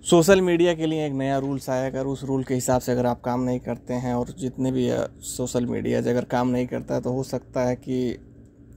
Social media के लिए एक नया रूल्स आया। अगर उस रूल के हिसाब से अगर आप काम नहीं करते हैं और जितने भी सोशल मीडिया अगर काम नहीं करता है तो हो सकता है कि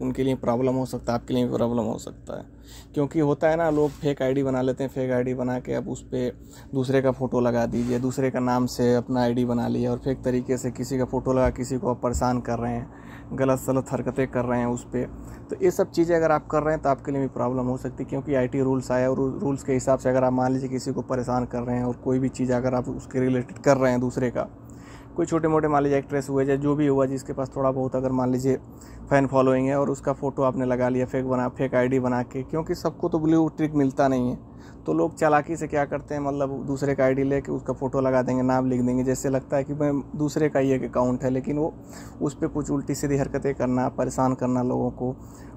उनके लिए प्रॉब्लम हो सकता है, आपके लिए भी प्रॉब्लम हो सकता है। क्योंकि होता है ना, लोग फेक आईडी बना लेते हैं। फेक आईडी बना के अब उस पर दूसरे का फ़ोटो लगा दीजिए, दूसरे का नाम से अपना आईडी बना लिया और फेक तरीके से किसी का फ़ोटो लगा किसी को आप परेशान कर रहे हैं, गलत सलत हरकतें कर रहे हैं उस पर। तो ये सब चीज़ें अगर आप कर रहे हैं तो आपके लिए भी प्रॉब्लम हो सकती है। क्योंकि आईटी रूल्स आया और रूल्स के हिसाब से अगर आप मान लीजिए किसी को परेशान कर रहे हैं और कोई भी चीज़ अगर आप उसके रिलेटेड कर रहे हैं दूसरे का, कोई छोटे मोटे मान लीजिए एक्ट्रेस हुए या जो भी हुआ जिसके पास थोड़ा बहुत अगर मान लीजिए फ़ैन फॉलोइंग है और उसका फ़ोटो आपने लगा लिया फेक आईडी बना के, क्योंकि सबको तो ब्लू टिक मिलता नहीं है। तो लोग चालाकी से क्या करते हैं, मतलब दूसरे का आईडी लेके उसका फ़ोटो लगा देंगे, नाम लिख देंगे, जैसे लगता है कि मैं दूसरे का ही एक अकाउंट है, लेकिन वो उस पर कुछ उल्टी सीधी हरकतें करना, परेशान करना, लोगों को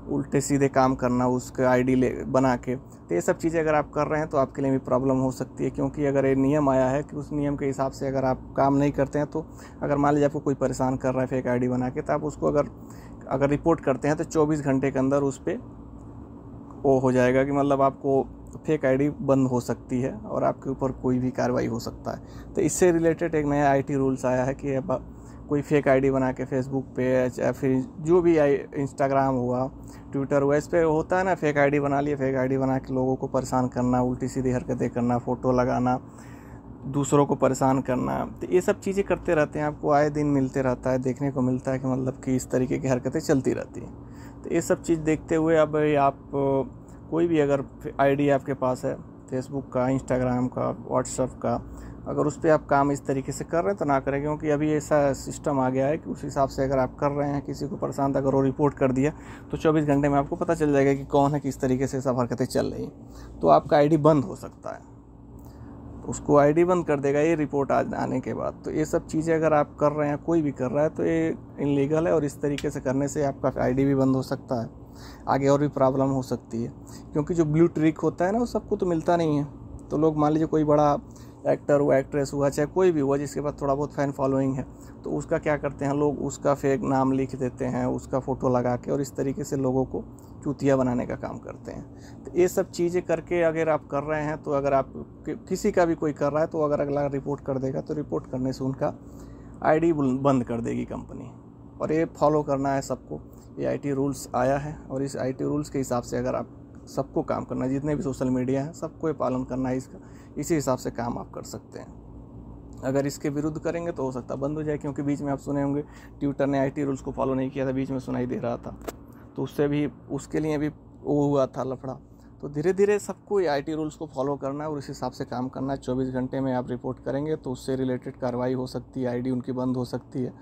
उल्टे सीधे काम करना उसका आईडी ले बना के। तो ये सब चीज़ें अगर आप कर रहे हैं तो आपके लिए भी प्रॉब्लम हो सकती है। क्योंकि अगर ये नियम आया है कि उस नियम के हिसाब से अगर आप काम नहीं करते हैं तो अगर मान लीजिए आपको कोई परेशान कर रहा है फेक आईडी बना के, तो आप उसको अगर रिपोर्ट करते हैं तो 24 घंटे के अंदर उस पर वो हो जाएगा कि मतलब आपको फेक आईडी बंद हो सकती है और आपके ऊपर कोई भी कार्रवाई हो सकता है। तो इससे रिलेटेड एक नया आईटी रूल्स आया है कि अब कोई फेक आईडी बना के फेसबुक पे या फिर जो भी इंस्टाग्राम हुआ, ट्विटर हुआ, इस पर होता है ना, फेक आईडी बना लिए, फेक आईडी बना के लोगों को परेशान करना, उल्टी सीधी हरकतें करना, फ़ोटो लगाना, दूसरों को परेशान करना। तो ये सब चीज़ें करते रहते हैं, आपको आए दिन मिलते रहता है, देखने को मिलता है कि मतलब कि इस तरीके की हरकतें चलती रहती हैं। तो ये सब चीज़ देखते हुए अब आप कोई भी अगर आईडी आपके पास है फेसबुक का, इंस्टाग्राम का, व्हाट्सएप का, अगर उस पर आप काम इस तरीके से कर रहे हैं तो ना करें। क्योंकि अभी ऐसा सिस्टम आ गया है कि उस हिसाब से अगर आप कर रहे हैं किसी को परेशान, तो अगर वो रिपोर्ट कर दिया तो 24 घंटे में आपको पता चल जाएगा कि कौन है, किस तरीके से सब हरकतें चल रही हैं। तो आपका आईडी बंद हो सकता है, उसको आईडी बंद कर देगा ये रिपोर्ट आने के बाद। तो ये सब चीज़ें अगर आप कर रहे हैं, कोई भी कर रहा है, तो ये इनलीगल है और इस तरीके से करने से आपका आईडी भी बंद हो सकता है, आगे और भी प्रॉब्लम हो सकती है। क्योंकि जो ब्लू ट्रिक होता है ना, वो सबको तो मिलता नहीं है। तो लोग मान लीजिए कोई बड़ा एक्टर हुआ, एक्ट्रेस हुआ, चाहे कोई भी हुआ जिसके पास थोड़ा बहुत फ़ैन फॉलोइंग है, तो उसका क्या करते हैं लोग, उसका फेक नाम लिख देते हैं, उसका फ़ोटो लगा के, और इस तरीके से लोगों को चूतिया बनाने का काम करते हैं। तो ये सब चीज़ें करके अगर आप कर रहे हैं, तो अगर आप किसी का भी कोई कर रहा है तो अगर अगला रिपोर्ट कर देगा तो रिपोर्ट करने से उनका आईडी बंद कर देगी कंपनी। और ये फॉलो करना है सबको, ये आईटी रूल्स आया है और इस आईटी रूल्स के हिसाब से अगर आप सबको काम करना है, जितने भी सोशल मीडिया हैं सबको ये पालन करना है, इसका इसी हिसाब से काम आप कर सकते हैं। अगर इसके विरुद्ध करेंगे तो हो सकता है बंद हो जाए। क्योंकि बीच में आप सुने होंगे ट्विटर ने आईटी रूल्स को फॉलो नहीं किया था, बीच में सुनाई दे रहा था, तो उससे भी उसके लिए भी वो हुआ था लफड़ा। तो धीरे धीरे सबको ये आईटी रूल्स को फॉलो करना है और इस हिसाब से काम करना है। 24 घंटे में आप रिपोर्ट करेंगे तो उससे रिलेटेड कार्रवाई हो सकती है, आईडी उनकी बंद हो सकती है।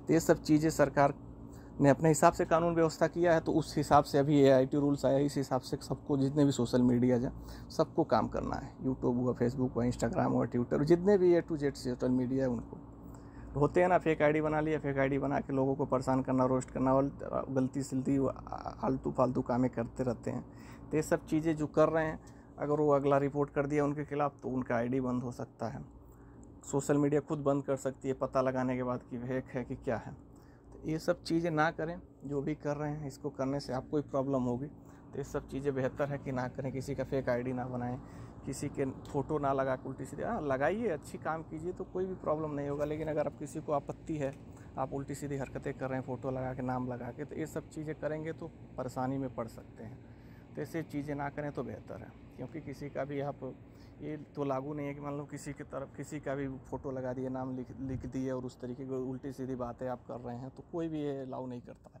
तो ये सब चीज़ें सरकार ने अपने हिसाब से कानून व्यवस्था किया है, तो उस हिसाब से अभी ये आईटी रूल्स आया, इस हिसाब से सबको, जितने भी सोशल मीडिया है सबको काम करना है। यूट्यूब हुआ, फेसबुक हुआ, इंस्टाग्राम हुआ, ट्विटर, जितने भी A to Z social media है उनको होते हैं ना, फेक आईडी बना लिया, फेक आईडी बना के लोगों को परेशान करना, रोस्ट करना और गलती सलती आलतू फालतू कामें करते रहते हैं। तो ये सब चीज़ें जो कर रहे हैं, अगर वो अगला रिपोर्ट कर दिया उनके खिलाफ़ तो उनका आईडी बंद हो सकता है। सोशल मीडिया खुद बंद कर सकती है पता लगाने के बाद कि फेक है कि क्या है। तो ये सब चीज़ें ना करें, जो भी कर रहे हैं इसको करने से आपको ही प्रॉब्लम होगी। तो ये सब चीज़ें बेहतर है कि ना करें, किसी का फेक आईडी ना बनाएं, किसी के फ़ोटो ना लगा के उल्टी सीधी, हाँ लगाइए, अच्छी काम कीजिए तो कोई भी प्रॉब्लम नहीं होगा। लेकिन अगर आप किसी को आपत्ति है, आप उल्टी सीधी हरकतें कर रहे हैं फ़ोटो लगा के, नाम लगा के, तो ये सब चीज़ें करेंगे तो परेशानी में पड़ सकते हैं। तो ऐसे चीज़ें ना करें तो बेहतर है। क्योंकि किसी का भी आप, ये तो लागू नहीं है कि मान लो किसी की तरफ किसी का भी फ़ोटो लगा दिए, नाम लिख दिए और उस तरीके की उल्टी सीधी बातें आप कर रहे हैं, तो कोई भी ये अलाउ नहीं करता है।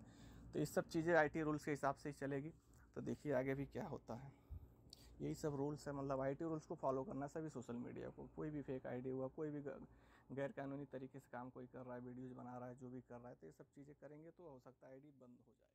तो ये सब चीज़ें आईटी रूल्स के हिसाब से ही चलेगी। तो देखिए आगे भी क्या होता है। यही सब रूल्स है, मतलब आईटी रूल्स को फॉलो करना सभी सोशल मीडिया को। कोई भी फेक आईडी हुआ, कोई भी गैर कानूनी तरीके से काम कोई कर रहा है, वीडियोज़ बना रहा है, जो भी कर रहा है, तो ये सब चीज़ें करेंगे तो हो सकता है आईडी बंद हो जाए।